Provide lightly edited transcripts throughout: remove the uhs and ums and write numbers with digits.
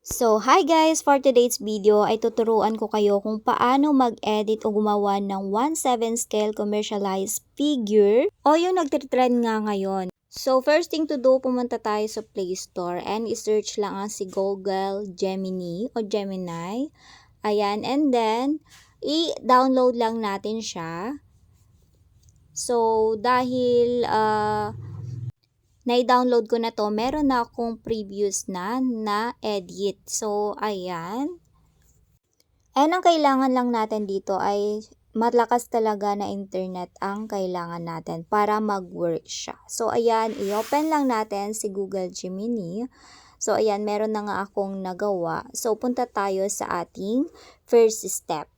So, hi guys! For today's video ay tuturuan ko kayo kung paano mag-edit o gumawa ng 1/7 scale commercialized figure o yung nagtitrend nga ngayon. So, first thing to do, pumunta tayo sa Play Store and i-search lang ang si Google Gemini o Gemini. Ayan, and then, i-download lang natin siya. So, dahil na-download ko na to, meron na akong previous na edit. So, ayan. And ang kailangan lang natin dito ay malakas talaga na internet ang kailangan natin para mag-work siya. So, ayan, i-open lang natin si Google Gemini. So, ayan, meron na nga akong nagawa. So, punta tayo sa ating first step.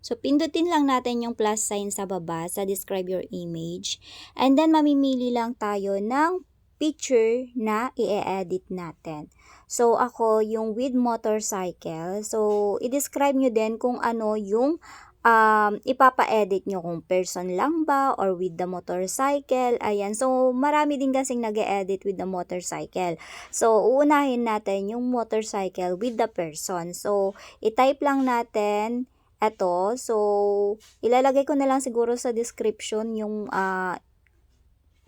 So, pindutin lang natin yung plus sign sa baba sa describe your image. And then, mamimili lang tayo ng picture na i-edit natin. So, ako yung with motorcycle. So, i-describe nyo din kung ano yung ipapa-edit nyo, kung person lang ba or with the motorcycle. Ayan. So, marami din kasing nag-edit with the motorcycle. So, uunahin natin yung motorcycle with the person. So, i-type lang natin ito. So, ilalagay ko na lang siguro sa description yung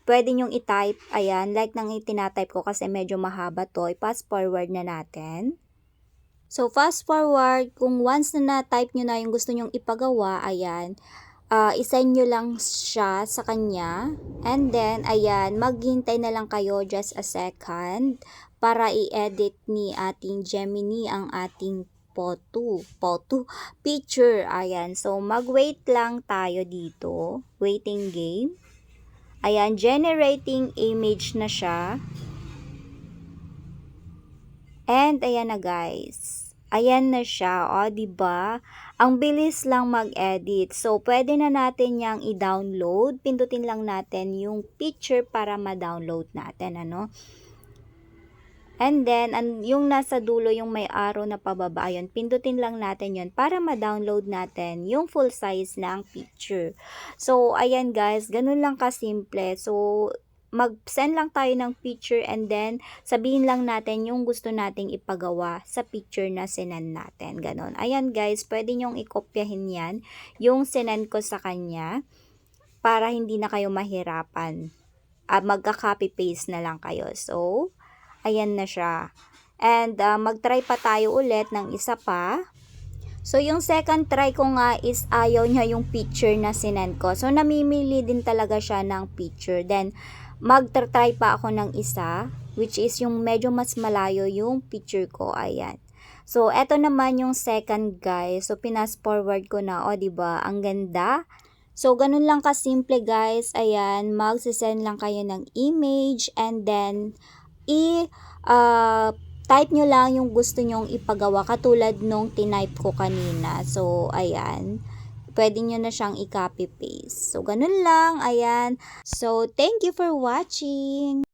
pwede nyong i-type, ayan, like nang itinatype ko kasi medyo mahaba to, i-fast forward na natin. So, fast forward, kung once na na-type nyo na yung gusto nyong ipagawa, ayan, isend nyo lang siya sa kanya, and then, ayan, maghintay na lang kayo just a second para i-edit ni ating Gemini ang ating picture, ayan. So, mag-wait lang tayo dito, waiting game. Ayan, generating image na siya. And ayan na guys. Ayan na siya, o, diba? Ang bilis lang mag-edit. So, pwede na natin yang i-download. Pindutin lang natin yung picture para ma-download natin, ano? And then, yung nasa dulo, yung may arrow na pababa, yun, pindutin lang natin yun para ma-download natin yung full size ng picture. So, ayan guys, ganun lang kasimple. So, mag-send lang tayo ng picture and then sabihin lang natin yung gusto nating ipagawa sa picture na sinend natin. Ganun. Ayan guys, pwede nyong ikopyahin yan, yung sinend ko sa kanya para hindi na kayo mahirapan. Magka-copy-paste na lang kayo. So, ayan na siya. And mag-try pa tayo ulit ng isa pa. So, yung second try ko nga is ayaw niya yung picture na sinend ko. So, namimili din talaga siya ng picture. Then, mag-try pa ako ng isa, which is yung medyo mas malayo yung picture ko. Ayan. So, eto naman yung second guys. So, pinas forward ko na. O, diba? Ang ganda. So, ganun lang kasimple guys. Ayan. Mag-send lang kayo ng image and then type nyo lang yung gusto nyong ipagawa katulad nung tinype ko kanina. So, ayan. Pwede nyo na siyang i-copy paste. So, ganun lang. Ayan. So, thank you for watching.